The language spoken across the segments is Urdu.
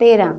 13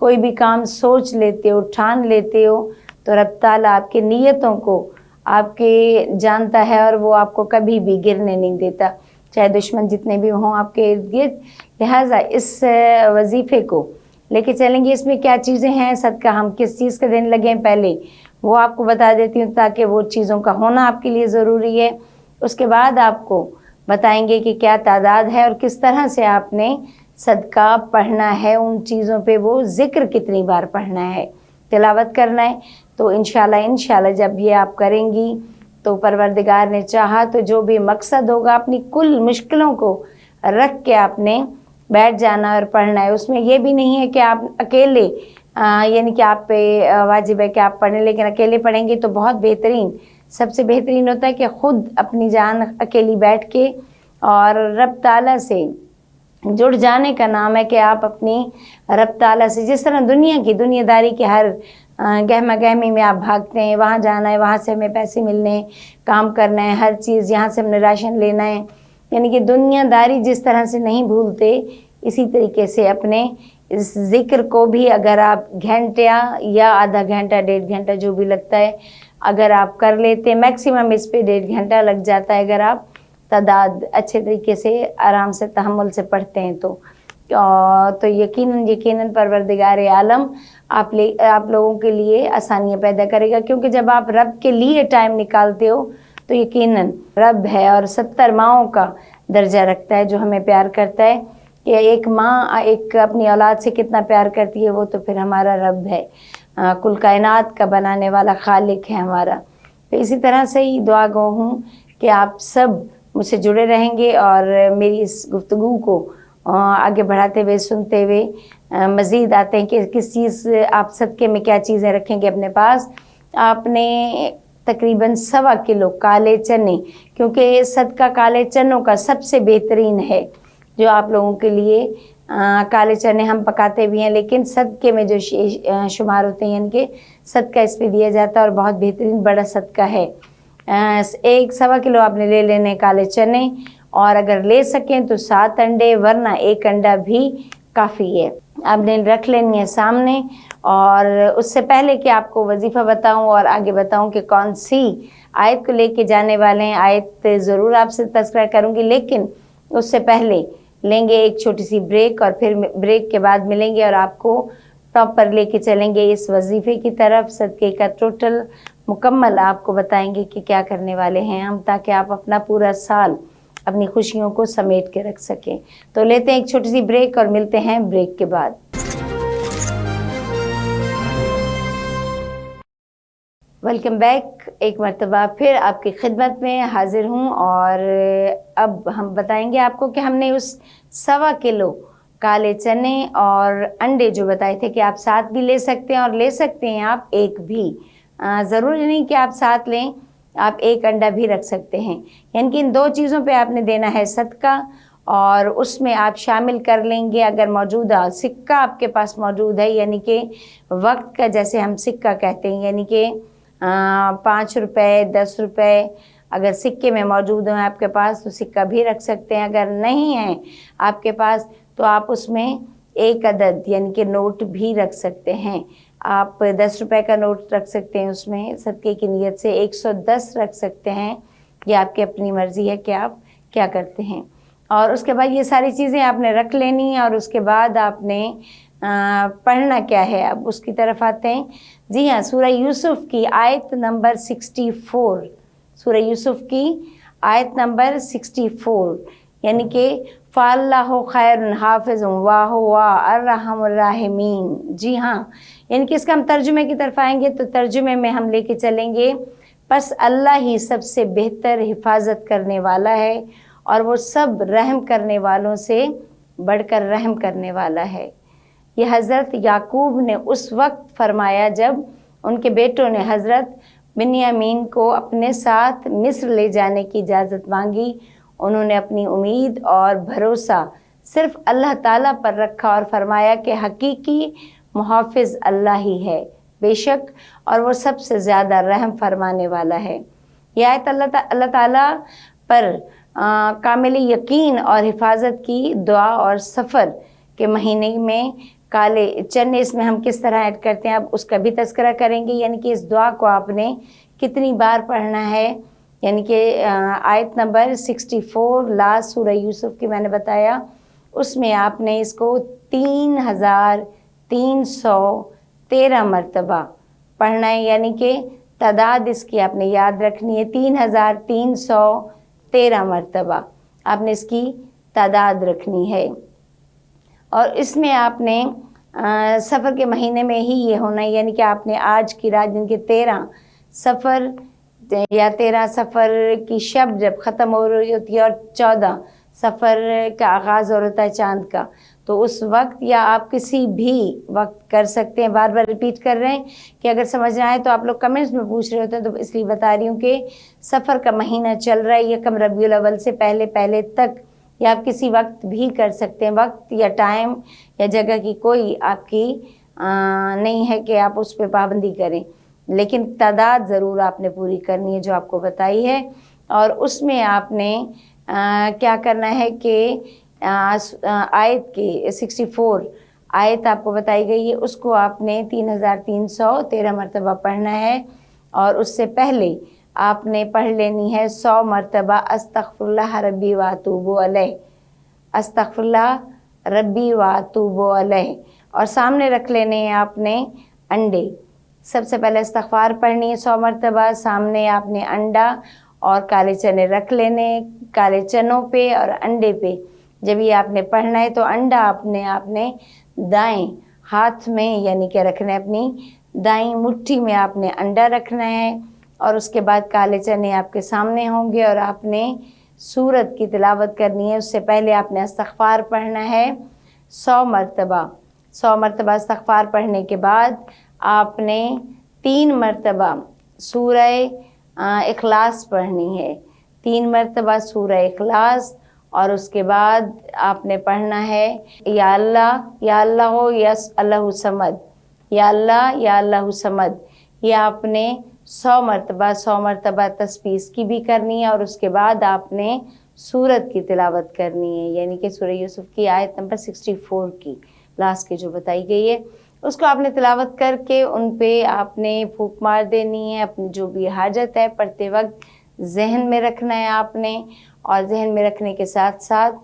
کوئی بھی کام سوچ لیتے ہو، ٹھان لیتے ہو تو رب تعالیٰ آپ کی نیتوں کو آپ کے جانتا ہے اور وہ آپ کو کبھی بھی گرنے نہیں دیتا، چاہے دشمن جتنے بھی ہوں آپ کے ارد گرد۔ لہٰذا اس وظیفے کو لے کے چلیں گے۔ اس میں کیا چیزیں ہیں صدقہ ہم کس چیز کا دینے لگے ہیں پہلے وہ آپ کو بتا دیتی ہوں، تاکہ وہ چیزوں کا ہونا آپ کے لیے ضروری ہے۔ اس کے بعد آپ کو بتائیں گے کہ کیا تعداد ہے اور کس طرح سے آپ نے صدقہ پڑھنا ہے، ان چیزوں پہ وہ ذکر کتنی بار پڑھنا ہے، تلاوت کرنا ہے۔ تو انشاءاللہ جب یہ آپ کریں گی تو پروردگار نے چاہا تو جو بھی مقصد ہوگا اپنی کل مشکلوں کو رکھ کے آپ نے بیٹھ جانا اور پڑھنا ہے۔ اس میں یہ بھی نہیں ہے کہ آپ اکیلے یعنی کہ آپ پہ واجب ہے کہ آپ پڑھیں، لیکن اکیلے پڑھیں گے تو بہت بہترین، سب سے بہترین ہوتا ہے کہ خود اپنی جان اکیلی بیٹھ کے اور رب تعالیٰ سے جڑ جانے کا نام ہے کہ آپ اپنی رب تعالیٰ سے جس طرح دنیا داری کے ہر گہما گہمی میں آپ بھاگتے ہیں، وہاں جانا ہے، وہاں سے ہمیں پیسے ملنے ہیں، کام کرنا ہے، ہر چیز یہاں سے ہم نے راشن لینا ہے، یعنی کہ دنیا داری جس طرح سے نہیں بھولتے، اسی طریقے سے اپنے اس ذکر کو بھی اگر آپ گھنٹہ یا آدھا گھنٹہ 1.5 گھنٹہ جو بھی لگتا ہے اگر آپ کر لیتے، میکسیمم اس پہ 1.5 گھنٹہ لگ جاتا ہے اگر آپ تعداد اچھے طریقے سے آرام سے تحمل سے پڑھتے ہیں تو یقیناً پروردگار عالم آپ لوگوں کے لیے آسانیاں پیدا کرے گا، کیونکہ جب آپ رب کے لیے ٹائم نکالتے ہو تو یقیناً رب ہے اور 70 ماؤں کا درجہ رکھتا ہے جو ہمیں پیار کرتا ہے، کہ ایک ماں ایک اپنی اولاد سے کتنا پیار کرتی ہے، وہ تو پھر ہمارا رب ہے، کل کائنات کا بنانے والا خالق ہے ہمارا۔ تو اسی طرح سے ہی دعا گو ہوں کہ آپ سب مجھ سے جڑے رہیں گے اور میری اس گفتگو کو آگے بڑھاتے ہوئے سنتے ہوئے مزید آتے ہیں کہ کس چیز آپ صدقے میں کیا چیزیں رکھیں گے اپنے پاس۔ آپ نے تقریباً 1.25 کلو کالے چنے، کیونکہ صدقہ کالے چنوں کا سب سے بہترین ہے، جو آپ لوگوں کے لیے کالے چنے ہم پکاتے بھی ہیں لیکن صدقے میں جو شمار ہوتے ہیں، یعنی کہ صدقہ اس پہ دیا جاتا ہے اور بہت بہترین بڑا صدقہ ہے۔ 1.25 کلو آپ نے لے لینے کالے چنے، اور اگر لے سکیں تو 7 انڈے، ورنہ 1 انڈا بھی کافی ہے۔ آپ نے رکھ لینی ہے سامنے، اور اس سے پہلے کہ آپ کو وظیفہ بتاؤں اور آگے بتاؤں کہ کون سی آیت کو لے کے جانے والے ہیں، آیت ضرور آپ سے تذکرہ کروں گی، لیکن اس سے پہلے لیں گے ایک چھوٹی سی بریک، اور پھر بریک کے بعد ملیں گے اور آپ کو ٹاپ پر لے کے چلیں گے اس وظیفے کی طرف۔ صدقے کا ٹوٹل مکمل آپ کو بتائیں گے کہ کیا کرنے والے ہیں ہم، تاکہ آپ اپنا پورا سال اپنی خوشیوں کو سمیٹ کے رکھ سکیں۔ تو لیتے ہیں ایک چھوٹی سی بریک اور ملتے ہیں بریک کے بعد۔ ویلکم بیک، ایک مرتبہ پھر آپ کی خدمت میں حاضر ہوں، اور اب ہم بتائیں گے آپ کو کہ ہم نے اس 1.25 کلو کالے چنے اور انڈے جو بتائے تھے کہ آپ 7 بھی لے سکتے ہیں، اور لے سکتے ہیں آپ 1 بھی، ضروری نہیں کہ آپ 7 لیں، آپ 1 انڈا بھی رکھ سکتے ہیں، یعنی کہ ان 2 چیزوں پہ آپ نے دینا ہے صدقہ، اور اس میں آپ شامل کر لیں گے اگر موجودہ سکہ آپ کے پاس موجود ہے، یعنی کہ وقت کا جیسے ہم سکہ کہتے ہیں، یعنی کہ 5 روپے 10 روپے اگر سکے میں موجود ہیں آپ کے پاس تو سکہ بھی رکھ سکتے ہیں، اگر نہیں ہیں آپ کے پاس تو آپ اس میں 1 عدد یعنی کہ نوٹ بھی رکھ سکتے ہیں۔ آپ 10 روپے کا نوٹ رکھ سکتے ہیں، اس میں صدقے کی نیت سے 110 رکھ سکتے ہیں، یہ آپ کی اپنی مرضی ہے کہ آپ کیا کرتے ہیں۔ اور اس کے بعد یہ ساری چیزیں آپ نے رکھ لینی ہیں، اور اس کے بعد آپ نے پڑھنا کیا ہے، اب اس کی طرف آتے ہیں۔ جی ہاں، سورہ یوسف کی آیت نمبر 64، سورہ یوسف کی آیت نمبر 64، یعنی کہ فَاللَّهُ خَيْرٌ حَافِظٌ وَهُوَ أَرْحَمُ الرَّاحِمِينَ۔ جی ہاں، یعنی کہ اس کا ہم ترجمے کی طرف آئیں گے تو ترجمے میں ہم لے کے چلیں گے، پس اللہ ہی سب سے بہتر حفاظت کرنے والا ہے، اور وہ سب رحم کرنے والوں سے بڑھ کر رحم کرنے والا ہے۔ یہ حضرت یعقوب نے اس وقت فرمایا جب ان کے بیٹوں نے حضرت بنیامین کو اپنے ساتھ مصر لے جانے کی اجازت مانگی۔ انہوں نے اپنی امید اور بھروسہ صرف اللہ تعالیٰ پر رکھا اور فرمایا کہ حقیقی محافظ اللہ ہی ہے، بے شک اور وہ سب سے زیادہ رحم فرمانے والا ہے۔ یہ آیت اللہ تعالیٰ پر کامل یقین اور حفاظت کی دعا اور سفر کے مہینے میں کالے چنے اس میں ہم کس طرح ایڈ کرتے ہیں اب اس کا بھی تذکرہ کریں گے، یعنی کہ اس دعا کو آپ نے کتنی بار پڑھنا ہے، یعنی کہ آیت نمبر 64 لاسٹ سورہ یوسف کی میں نے بتایا، اس میں آپ نے اس کو 3313 مرتبہ پڑھنا ہے، یعنی کہ تعداد اس کی آپ نے یاد رکھنی ہے، 3313 مرتبہ آپ نے اس کی تعداد رکھنی ہے۔ اور اس میں آپ نے سفر کے مہینے میں ہی یہ ہونا ہے، یعنی کہ آپ نے آج کی رات جن کے 13 سفر یا 13 سفر کی شب جب ختم ہو رہی ہوتی ہے اور 14 سفر کا آغاز ہو رہتا ہے چاند کا، تو اس وقت یا آپ کسی بھی وقت کر سکتے ہیں۔ بار بار ریپیٹ کر رہے ہیں کہ اگر سمجھ آئے تو آپ لوگ کمنٹس میں پوچھ رہے ہوتے ہیں، تو اس لیے بتا رہی ہوں کہ سفر کا مہینہ چل رہا ہے، یکم ربیع الاول سے پہلے تک، یا آپ کسی وقت بھی کر سکتے ہیں۔ وقت یا ٹائم یا جگہ کی کوئی آپ کی نہیں ہے کہ آپ اس پہ پابندی کریں، لیکن تعداد ضرور آپ نے پوری کرنی ہے جو آپ کو بتائی ہے۔ اور اس میں آپ نے کیا کرنا ہے کہ آیت کی 64 آیت آپ کو بتائی گئی ہے، اس کو آپ نے 3313 مرتبہ پڑھنا ہے، اور اس سے پہلے آپ نے پڑھ لینی ہے 100 مرتبہ استغفر اللہ ربی واتوب علیہ، استغفر اللہ ربی واتوب علیہ، اور سامنے رکھ لینے ہیں آپ نے انڈے۔ سب سے پہلے استغفار پڑھنی ہے 100 مرتبہ، سامنے آپ نے انڈا اور کالے چنے رکھ لینے، کالے چنوں پہ اور انڈے پہ جب یہ آپ نے پڑھنا ہے تو انڈا آپ نے دائیں ہاتھ میں یعنی کہ رکھنا ہے، اپنی دائیں مٹھی میں آپ نے انڈا رکھنا ہے، اور اس کے بعد کالے چنے آپ کے سامنے ہوں گے اور آپ نے سورت کی تلاوت کرنی ہے۔ اس سے پہلے آپ نے استغفار پڑھنا ہے 100 مرتبہ۔ 100 مرتبہ استغفار پڑھنے کے بعد آپ نے 3 مرتبہ سورہ اخلاص پڑھنی ہے، 3 مرتبہ سورہ اخلاص، اور اس کے بعد آپ نے پڑھنا ہے یا اللہ ہو یا اللہ صمد، یا اللہ صمد۔ یہ آپ نے 100 مرتبہ تسبیح کی بھی کرنی ہے، اور اس کے بعد آپ نے سورت کی تلاوت کرنی ہے، یعنی کہ سورہ یوسف کی آیت نمبر 64 کی لاسٹ کی جو بتائی گئی ہے، اس کو آپ نے تلاوت کر کے ان پہ آپ نے پھونک مار دینی ہے۔ اپنی جو بھی حاجت ہے پڑھتے وقت ذہن میں رکھنا ہے آپ نے، اور ذہن میں رکھنے کے ساتھ ساتھ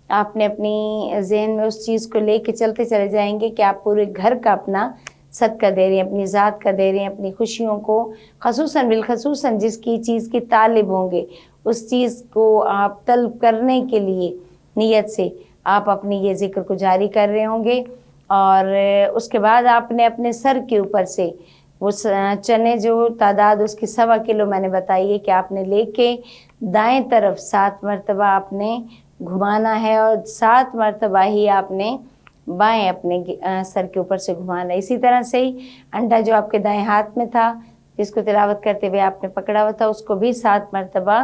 آپ نے اپنی ذہن میں اس چیز کو لے کے چلتے چلے جائیں گے کہ آپ پورے گھر کا اپنا صدقہ دے رہے ہیں، اپنی ذات کا دے رہے ہیں، اپنی خوشیوں کو بالخصوصاً جس کی چیز کی طالب ہوں گے اس چیز کو آپ طلب کرنے کے لیے نیت سے آپ اپنی یہ ذکر کو جاری کر رہے ہوں گے۔ اور اس کے بعد آپ نے اپنے سر کے اوپر سے وہ چنے جو تعداد اس کی 1.25 کلو میں نے بتائی ہے کہ آپ نے لے کے دائیں طرف 7 مرتبہ آپ نے گھمانا ہے، اور 7 مرتبہ ہی آپ نے بائیں اپنے سر کے اوپر سے گھمانا ہے۔ اسی طرح سے ہی انڈا جو آپ کے دائیں ہاتھ میں تھا جس کو تلاوت کرتے ہوئے آپ نے پکڑا ہوا تھا، اس کو بھی 7 مرتبہ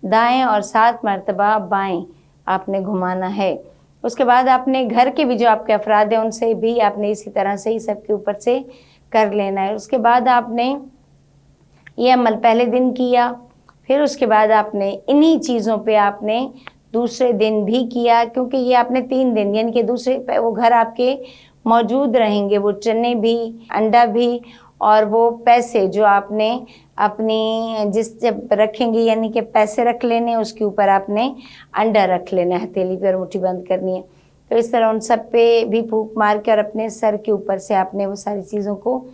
دائیں اور 7 مرتبہ بائیں آپ نے گھمانا ہے۔ اس کے بعد آپ نے گھر کے بھی جو آپ کے افراد ہیں ان سے بھی آپ نے اسی طرح سے ہی سب کے اوپر سے کر لینا ہے۔ اس کے بعد آپ نے یہ عمل پہلے دن کیا، پھر اس کے بعد آپ نے انہی چیزوں پہ آپ نے دوسرے دن بھی کیا، کیونکہ یہ آپ نے 3 دن یعنی کہ دوسرے وہ گھر آپ کے موجود رہیں گے، وہ چنے بھی، انڈا بھی، اور وہ پیسے جو آپ نے اپنی جب رکھیں گے یعنی کہ پیسے رکھ لینے، اس کے اوپر آپ نے انڈا رکھ لینا ہے، ہتھیلی پہ اور مٹھی بند کرنی ہے۔ تو اس طرح ان سب پہ بھی پھونک مار کے اور اپنے سر کے اوپر سے آپ نے وہ ساری چیزوں کو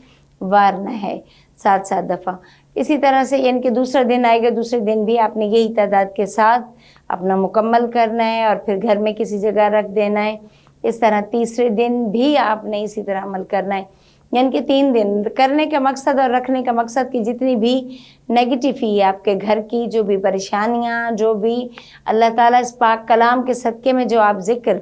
وارنا ہے 7 دفعہ۔ اسی طرح سے یعنی کہ دوسرا دن آئے گا، دوسرے دن بھی آپ نے یہی تعداد کے ساتھ اپنا مکمل کرنا ہے اور پھر گھر میں کسی جگہ رکھ دینا ہے۔ اس طرح تیسرے دن بھی آپ نے اسی طرح عمل کرنا ہے، یعنی کہ 3 دن کرنے کا مقصد اور رکھنے کا مقصد کہ جتنی بھی نیگیٹیوٹی ہے آپ کے گھر کی، جو بھی پریشانیاں، جو بھی اللہ تعالیٰ اس پاک کلام کے صدقے میں جو آپ ذکر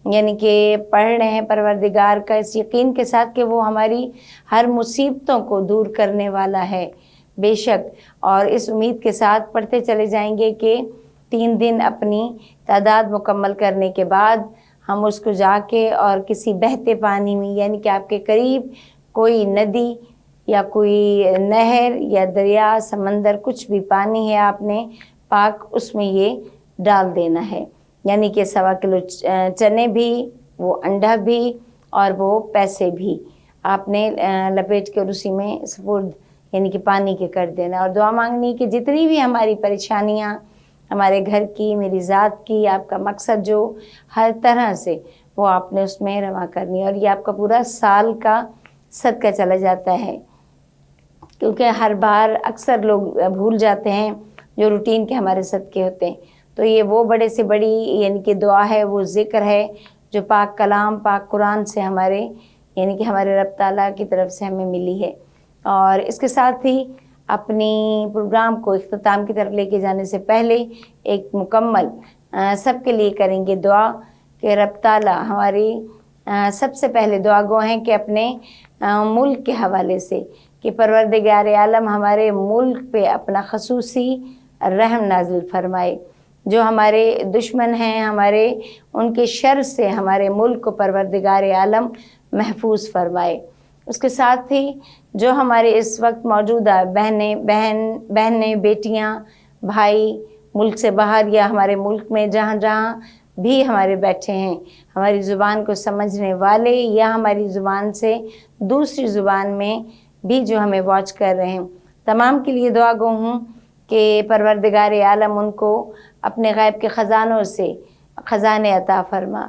یعنی کہ پڑھ رہے ہیں پروردگار کا، اس یقین کے ساتھ کہ وہ ہماری ہر مصیبتوں کو دور کرنے والا ہے بے شک، اور اس امید کے ساتھ پڑھتے چلے جائیں گے کہ 3 دن اپنی تعداد مکمل کرنے کے بعد ہم اس کو جا کے اور کسی بہتے پانی میں یعنی کہ آپ کے قریب کوئی ندی یا کوئی نہر یا دریا، سمندر، کچھ بھی پانی ہے آپ نے پاک، اس میں یہ ڈال دینا ہے، یعنی کہ 1.25 کلو چنے بھی، وہ انڈا بھی اور وہ پیسے بھی آپ نے لپیٹ کے اسی میں سپرد یعنی کہ پانی کے کر دینا، اور دعا مانگنی کہ جتنی بھی ہماری پریشانیاں ہمارے گھر کی، میری ذات کی، آپ کا مقصد جو ہر طرح سے وہ آپ نے اس میں رواں کرنی، اور یہ آپ کا پورا سال کا صدقہ چلا جاتا ہے، کیونکہ ہر بار اکثر لوگ بھول جاتے ہیں جو روٹین کے ہمارے صدقے ہوتے ہیں۔ تو یہ وہ بڑے سے بڑی یعنی کہ دعا ہے، وہ ذکر ہے جو پاک کلام، پاک قرآن سے ہمارے یعنی کہ ہمارے رب تعالیٰ کی طرف سے ہمیں ملی ہے۔ اور اس کے ساتھ ہی اپنی پروگرام کو اختتام کی طرف لے کے جانے سے پہلے ایک مکمل سب کے لیے کریں گے دعا کہ رب تعالیٰ ہماری سب سے پہلے دعا گو ہیں کہ اپنے ملک کے حوالے سے کہ پروردگار عالم ہمارے ملک پہ اپنا خصوصی رحم نازل فرمائے، جو ہمارے دشمن ہیں ہمارے، ان کے شر سے ہمارے ملک کو پروردگار عالم محفوظ فرمائے۔ اس کے ساتھ ہی جو ہمارے اس وقت موجودہ بہنیں بیٹیاں بھائی ملک سے باہر یا ہمارے ملک میں جہاں جہاں بھی ہمارے بیٹھے ہیں، ہماری زبان کو سمجھنے والے یا ہماری زبان سے دوسری زبان میں بھی جو ہمیں واچ کر رہے ہیں، تمام کے لیے دعا گو ہوں کہ پروردگار عالم ان کو اپنے غیب کے خزانوں سے خزانے عطا فرما،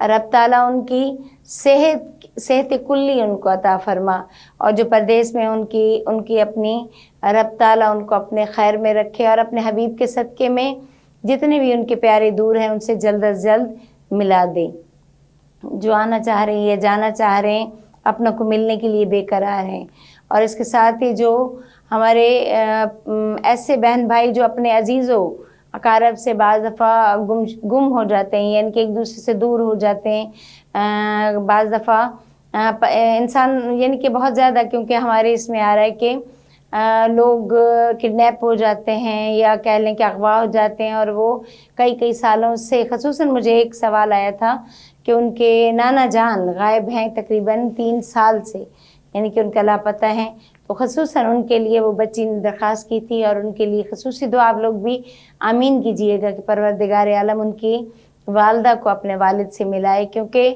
رب تعالیٰ ان کی صحت کلی ان کو عطا فرما، اور جو پردیس میں ان کی اپنی رب تعالیٰ ان کو اپنے خیر میں رکھے، اور اپنے حبیب کے صدقے میں جتنے بھی ان کے پیارے دور ہیں ان سے جلد از جلد ملا دے، جو آنا چاہ رہے ہیں یا جانا چاہ رہے ہیں اپنوں کو ملنے کے لیے بے قرار ہیں۔ اور اس کے ساتھ ہی جو ہمارے ایسے بہن بھائی جو اپنے عزیزوں اقارب سے بعض دفعہ گم ہو جاتے ہیں، یعنی کہ ایک دوسرے سے دور ہو جاتے ہیں، بعض دفعہ انسان یعنی کہ بہت زیادہ، کیونکہ ہمارے اس میں آ رہا ہے کہ لوگ کڈنیپ ہو جاتے ہیں یا کہہ لیں کہ اغوا ہو جاتے ہیں، اور وہ کئی سالوں سے، خصوصاً مجھے ایک سوال آیا تھا کہ ان کے نانا جان غائب ہیں تقریباً 3 سال سے، یعنی کہ ان کا لاپتہ ہیں، تو خصوصاً ان کے لیے وہ بچی نے درخواست کی تھی، اور ان کے لیے خصوصی دعا آپ لوگ بھی آمین کیجئے گا کہ پروردگار عالم ان کی والدہ کو اپنے والد سے ملائے، کیونکہ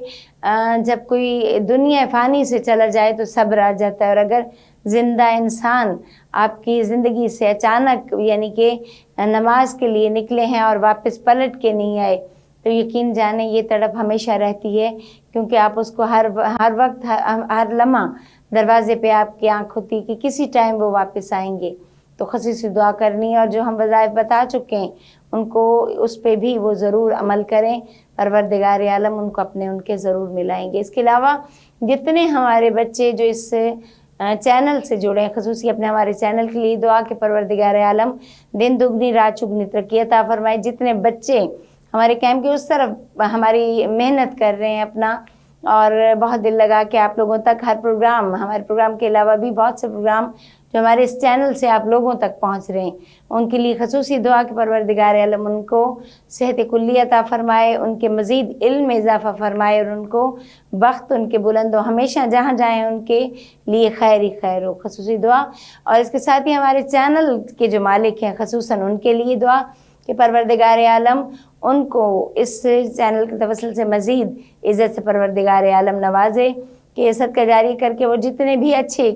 جب کوئی دنیا فانی سے چلا جائے تو صبر آ جاتا ہے، اور اگر زندہ انسان آپ کی زندگی سے اچانک یعنی کہ نماز کے لیے نکلے ہیں اور واپس پلٹ کے نہیں آئے تو یقین جانیں یہ تڑپ ہمیشہ رہتی ہے، کیونکہ آپ اس کو ہر وقت ہر لمحہ دروازے پہ آپ کی آنکھ ہوتی کہ کسی ٹائم وہ واپس آئیں گے، تو خصوصی دعا کرنی، اور جو ہم وظائف بتا چکے ہیں ان کو اس پہ بھی وہ ضرور عمل کریں، پروردگار عالم ان کو ان کے ضرور ملائیں گے۔ اس کے علاوہ جتنے ہمارے بچے جو اس چینل سے جڑے ہیں، خصوصی اپنے ہمارے چینل کے لیے دعا کہ پروردگار عالم دن دگنی رات چگنی ترقی عطا فرمائے، جتنے بچے ہمارے کیمپ کے اس طرف ہماری محنت کر رہے ہیں اپنا، اور بہت دل لگا کہ آپ لوگوں تک ہر پروگرام، ہمارے پروگرام کے علاوہ بھی بہت سے پروگرام جو ہمارے اس چینل سے آپ لوگوں تک پہنچ رہے ہیں، ان کے لیے خصوصی دعا کہ پروردگار عالم ان کو صحت کلی عطا فرمائے، ان کے مزید علم میں اضافہ فرمائے، اور ان کو بخت ان کے بلند ہو، ہمیشہ جہاں جائیں ان کے لیے خیر ہی خیر ہو، خصوصی دعا۔ اور اس کے ساتھ ہی ہمارے چینل کے جو مالک ہیں خصوصاً ان کے لیے دعا کہ پروردگار عالم ان کو اس چینل کے توسل سے مزید عزت سے پروردگار عالم نوازے، کہ صدقہ جاری کر کے وہ جتنے بھی اچھے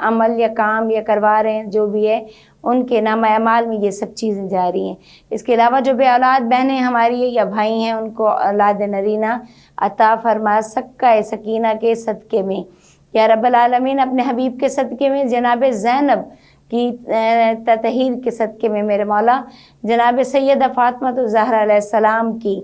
عمل یا کام یا کروا رہے ہیں جو بھی ہے ان کے نامہ اعمال میں یہ سب چیزیں جاری ہیں۔ اس کے علاوہ جو بے اولاد بہنیں ہماری یا بھائی ہیں ان کو اولاد نرینہ عطا فرما، سکہ سکینہ کے صدقے میں یا رب العالمین، اپنے حبیب کے صدقے میں، جناب زینب کی تطہیر کے صدقے میں میرے مولا، جناب سیدہ فاطمہ الزہرا علیہ السلام کی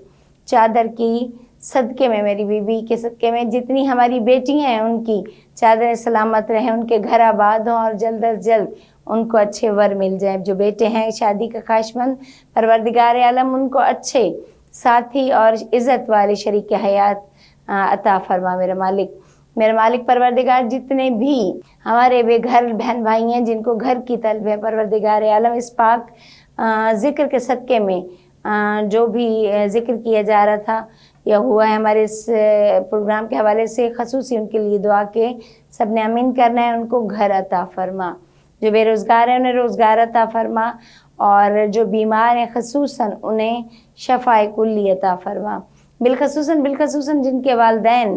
چادر کی صدقے میں، میری بیوی کے صدقے میں، جتنی ہماری بیٹیاں ہیں ان کی چادر سلامت رہیں، ان کے گھر آباد ہوں، اور جلد از جلد ان کو اچھے ور مل جائیں۔ جو بیٹے ہیں شادی کا خواہشمند، پروردگار عالم ان کو اچھے ساتھی اور عزت والے شریک حیات عطا فرما میرے مالک پروردگار، جتنے بھی ہمارے بے گھر بہن بھائی ہیں جن کو گھر کی طلب ہے، پروردگار عالم اس پاک ذکر کے صدقے میں جو بھی ذکر کیا جا رہا تھا یا ہوا ہے ہمارے اس پروگرام کے حوالے سے، خصوصی ان کے لیے دعا کہ سب نے امین کرنا ہے، ان کو گھر عطا فرما، جو بے روزگار ہیں انہیں روزگار عطا فرما، اور جو بیمار ہیں خصوصاً انہیں شفا کلی عطا فرما، بالخصوصاً جن کے والدین